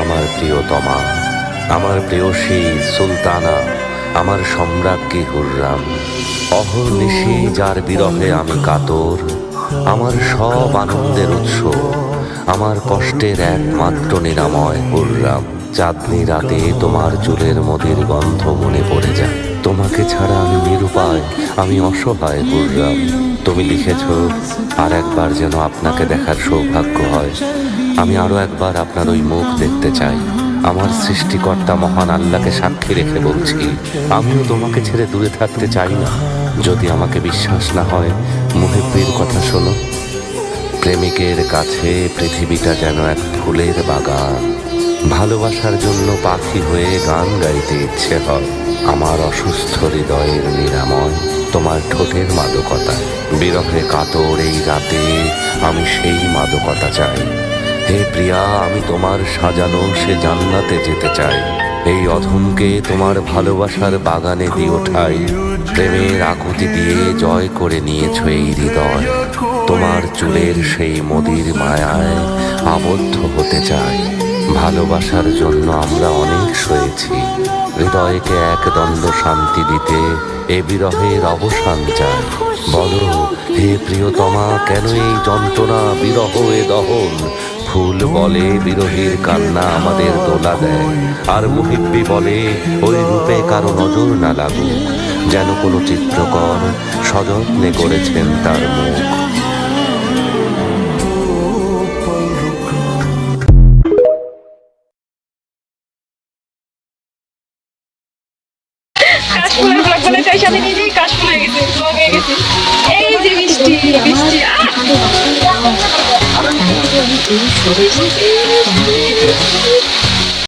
আমার প্রিয়তমা, আমার প্রেয়সী সুলতানা, আমার সম্রাজ্ঞী হুররাম। অহর্নিশি যার বিরহে আমি কাতর, আমার সব আনন্দের উৎস, আমার কষ্টের একমাত্র নিরাময় হুররাম। চাঁদনি রাতে তোমার চুলের মদির গন্ধ মনে পড়ে যায়। তোমাকে ছাড়া আমি নিরুপায়, আমি অসহায় হুররাম। তুমি লিখেছ, আর একবার যেন আপনাকে দেখার সৌভাগ্য হয়। আমি আরো একবার আপনার ওই মুখ দেখতে চাই। আমার সৃষ্টিকর্তা মহান আল্লাহকে সাক্ষী রেখে বলছি, আমিও তোমাকে ছেড়ে দূরে থাকতে চাই না। যদি আমাকে বিশ্বাস না হয়, মুহিব্বির কথা শোনো। প্রেমিকের কাছে পৃথিবীটা যেন এক ফুলের বাগান। ভালোবাসার জন্য পাখি হয়ে গান গাইতে ইচ্ছে হয়। আমার অসুস্থ হৃদয়ের নিরাময় তোমার ঠোঁটের মাদকতা। বিরহে কাতর এই রাতে আমি সেই মাদকতা চাই। হে প্রিয়া, আমি তোমার সাজানো সে জান্নাতে যেতে চাই। এই অধমকে তোমার ভালোবাসার বাগানে দিও ঠাই। প্রেমের আকুতি দিয়ে জয় করে নিয়েছ এই হৃদয়। তোমার চুলের সেই মদির মায়ায় আবদ্ধ হতে চাই। ভালোবাসার জন্য আমরা অনেক সয়েছি। হৃদয়কে একদণ্ড শান্তি দিতে এ বিরহের অবসান চাই। বলো হে প্রিয়তমা, কেন এই যন্ত্রণা, বিরহ এ দহন? ফুল বলে বিরহীর কান্না আমাদের দোলা দেয়, আর মুহিব্বি বলে ওই রূপে কারো নজর না লাগুক, যেন কোনো চিত্রকর সযত্নে করেছেন তার মুখ। কাশফুলের ব্লগ বানাতে এসে আমি নিজেই কাশফুল হয়ে গেছি, ব্লগ হয়ে গেছি। এই যে বৃষ্টি বৃষ্টি